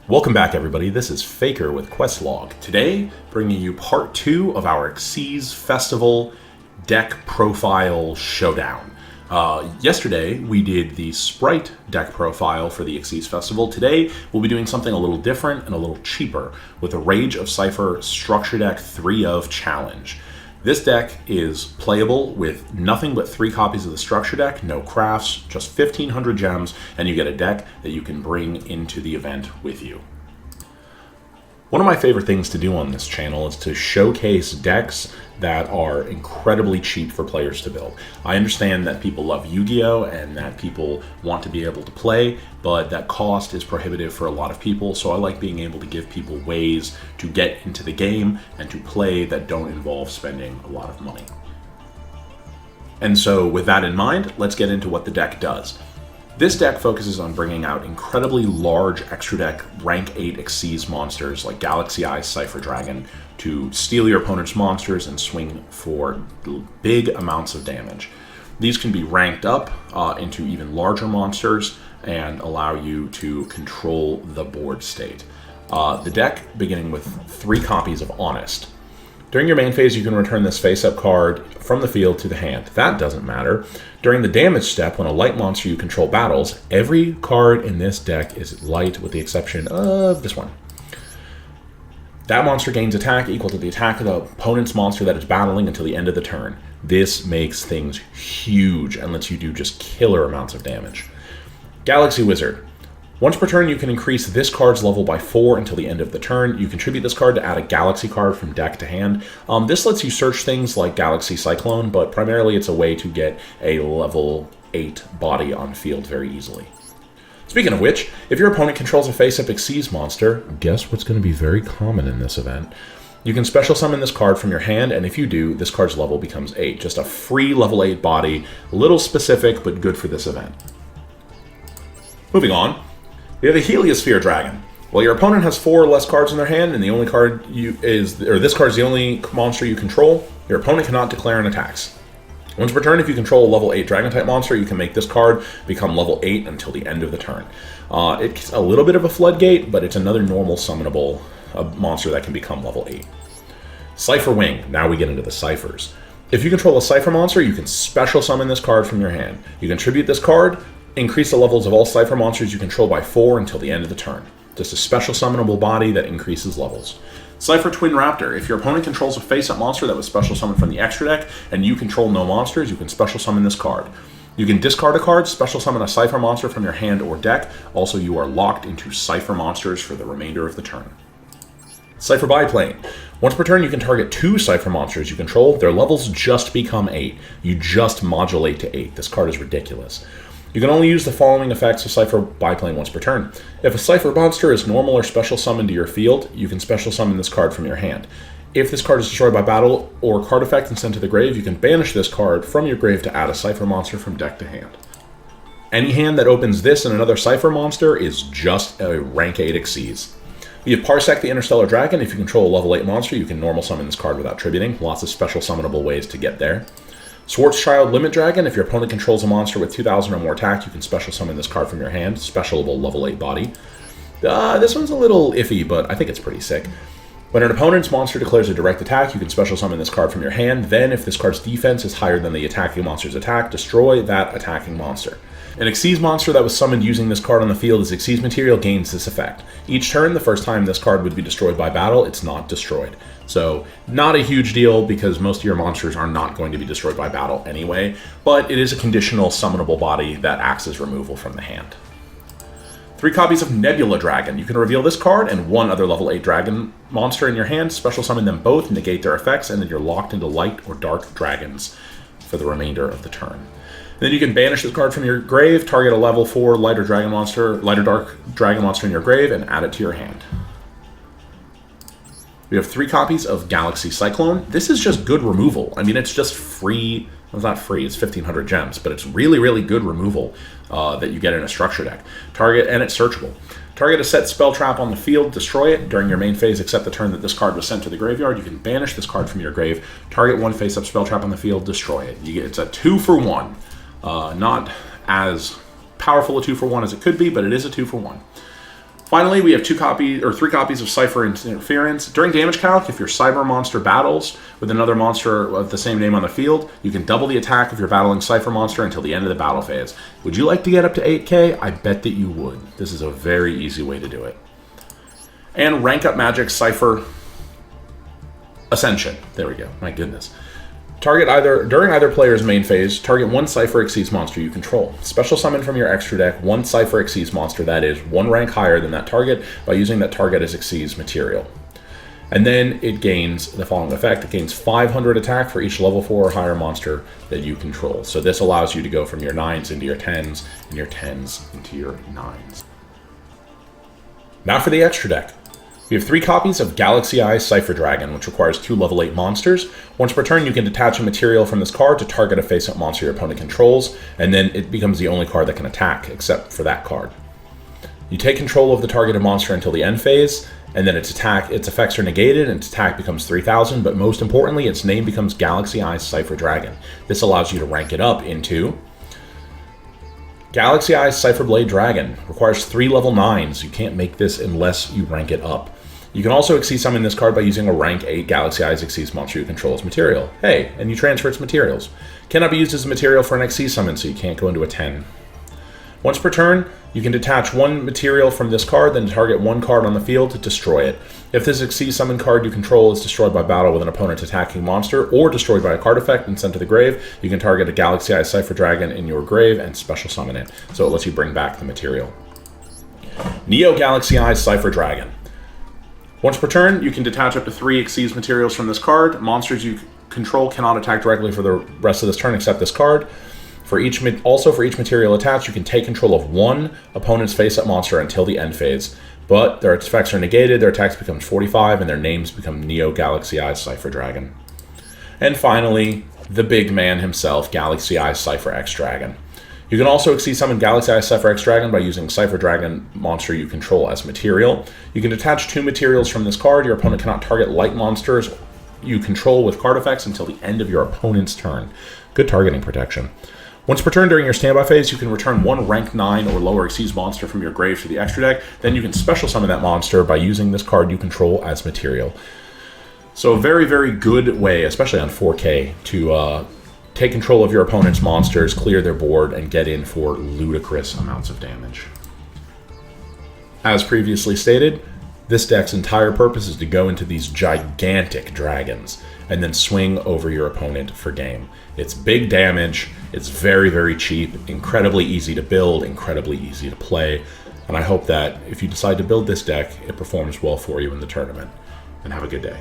Welcome back, everybody. This is Faker with Questlog. Today, bringing you part 2 of our XYZ Festival deck profile showdown. Yesterday, we did the Sprite deck profile for the XYZ Festival. Today, we'll be doing something a little different and a little cheaper with a Rage of Cypher Structure Deck 3 of Challenge. This deck is playable with nothing but 3 copies of the structure deck, no crafts, just 1,500 gems, and you get a deck that you can bring into the event with you. One of my favorite things to do on this channel is to showcase decks that are incredibly cheap for players to build. I understand that people love Yu-Gi-Oh! And that people want to be able to play, but that cost is prohibitive for a lot of people, so I like being able to give people ways to get into the game and to play that don't involve spending a lot of money. And so with that in mind, let's get into what the deck does. This deck focuses on bringing out incredibly large extra deck rank 8 XYZ monsters like Galaxy Eyes Cypher Dragon to steal your opponent's monsters and swing for big amounts of damage. These can be ranked up into even larger monsters and allow you to control the board state. The deck beginning with 3 copies of Honest. During your main phase, you can return this face-up card from the field to the hand. That doesn't matter. During the damage step, when a light monster you control battles, every card in this deck is light with the exception of this one. That monster gains attack equal to the attack of the opponent's monster that is battling until the end of the turn. This makes things huge and lets you do just killer amounts of damage. Galaxy Wizard. Once per turn, you can increase this card's level by 4 until the end of the turn. You contribute this card to add a Galaxy card from deck to hand. This lets you search things like Galaxy Cyclone, but primarily it's a way to get a level 8 body on field very easily. Speaking of which, if your opponent controls a face-up XYZ monster, guess what's going to be very common in this event? You can special summon this card from your hand, and if you do, this card's level becomes 8. Just a free level 8 body, a little specific, but good for this event. Moving on. We have a Heliosphere Dragon. While your opponent has 4 or less cards in their hand, and the only card this card is the only monster you control, your opponent cannot declare an attacks. Once per turn, if you control a level 8 Dragon-type monster, you can make this card become level 8 until the end of the turn. It's a little bit of a floodgate, but it's another normal summonable monster that can become level 8. Cypher Wing. Now we get into the Cyphers. If you control a Cypher monster, you can special summon this card from your hand. You contribute this card, increase the levels of all Cypher monsters you control by 4 until the end of the turn. Just a special summonable body that increases levels. Cypher Twin Raptor. If your opponent controls a face-up monster that was special summoned from the extra deck, and you control no monsters, you can special summon this card. You can discard a card, special summon a Cypher monster from your hand or deck. Also, you are locked into Cypher monsters for the remainder of the turn. Cypher Biplane. Once per turn, you can target 2 Cypher monsters you control. Their levels just become 8. You just modulate to 8. This card is ridiculous. You can only use the following effects of Cypher Biplane once per turn. If a Cypher monster is normal or special summoned to your field, you can special summon this card from your hand. If this card is destroyed by battle or card effect and sent to the grave, you can banish this card from your grave to add a Cypher monster from deck to hand. Any hand that opens this and another Cypher monster is just a rank 8 XYZ. We have Parsec the Interstellar Dragon. If you control a level 8 monster, you can normal summon this card without tributing. Lots of special summonable ways to get there. Schwarzschild Limit Dragon. If your opponent controls a monster with 2,000 or more attack, you can special summon this card from your hand. Specialable level 8 body. This one's a little iffy, but I think it's pretty sick. When an opponent's monster declares a direct attack, you can special summon this card from your hand. Then, if this card's defense is higher than the attacking monster's attack, destroy that attacking monster. An XYZ monster that was summoned using this card on the field as XYZ material gains this effect. Each turn, the first time this card would be destroyed by battle, it's not destroyed. So, not a huge deal because most of your monsters are not going to be destroyed by battle anyway, but it is a conditional summonable body that acts as removal from the hand. 3 copies of Nebula Dragon. You can reveal this card and 1 other level 8 dragon monster in your hand, special summon them both, negate their effects, and then you're locked into light or dark dragons for the remainder of the turn. Then you can banish this card from your grave, target a level 4 light or dark dragon monster in your grave, and add it to your hand. We have 3 copies of Galaxy Cyclone. This is just good removal. I mean, it's just free. Well, it's not free, it's 1,500 gems, but it's really, really good removal that you get in a structure deck. Target, and it's searchable. Target a set spell trap on the field, destroy it during your main phase, except the turn that this card was sent to the graveyard. You can banish this card from your grave, target 1 face-up spell trap on the field, destroy it. It's a 2-for-1. Not as powerful a 2-for-1 as it could be, but it is a 2-for-1. Finally, we have 3 copies of Cypher Interference. During damage calc, if your Cyber monster battles with another monster of the same name on the field, you can double the attack of your battling Cypher monster until the end of the battle phase. Would you like to get up to 8k? I bet that you would. This is a very easy way to do it. And rank up Magic Cypher Ascension. There we go. My goodness. During either player's main phase, target 1 Cypher Exceeds monster you control. Special summon from your extra deck 1 Cypher Exceeds monster that is 1 rank higher than that target by using that target as Exceeds material. And then it gains the following effect. It gains 500 attack for each level 4 or higher monster that you control. So this allows you to go from your 9s into your 10s, and your 10s into your 9s. Now for the extra deck. We have 3 copies of Galaxy Eye Cypher Dragon, which requires 2 level 8 monsters. Once per turn, you can detach a material from this card to target a face-up monster your opponent controls, and then it becomes the only card that can attack, except for that card. You take control of the targeted monster until the end phase, and then its effects are negated, and its attack becomes 3,000, but most importantly, its name becomes Galaxy Eye Cypher Dragon. This allows you to rank it up into Galaxy Eye Cypher Blade Dragon. Requires 3 level 9s. You can't make this unless you rank it up. You can also Exceed summon this card by using a rank 8 Galaxy Eyes Exceeds monster you control as material. Hey, and you transfer its materials. Cannot be used as a material for an Exceed summon, so you can't go into a 10. Once per turn, you can detach 1 material from this card, then target 1 card on the field to destroy it. If this Exceed summon card you control is destroyed by battle with an opponent attacking monster, or destroyed by a card effect and sent to the grave, you can target a Galaxy Eye Cypher Dragon in your grave and special summon it, so it lets you bring back the material. Neo Galaxy Eye Cypher Dragon. Once per turn, you can detach up to 3 Exceeds materials from this card. Monsters you control cannot attack directly for the rest of this turn except this card. For each material attached, you can take control of 1 opponent's face-up monster until the end phase. But their effects are negated, their attacks become 45, and their names become Neo Galaxy Eye Cypher Dragon. And finally, the big man himself, Galaxy Eye Cypher X Dragon. You can also Exceed summon Galaxy Eye Cypher X Dragon by using Cypher Dragon monster you control as material. You can detach 2 materials from this card. Your opponent cannot target light monsters you control with card effects until the end of your opponent's turn. Good targeting protection. Once per turn during your standby phase, you can return 1 rank 9 or lower Exceeds monster from your grave to the extra deck. Then you can special summon that monster by using this card you control as material. So a very, very good way, especially on 4K, to take control of your opponent's monsters, clear their board, and get in for ludicrous amounts of damage. As previously stated, this deck's entire purpose is to go into these gigantic dragons and then swing over your opponent for game. It's big damage, it's very, very cheap, incredibly easy to build, incredibly easy to play, and I hope that if you decide to build this deck, it performs well for you in the tournament. And have a good day.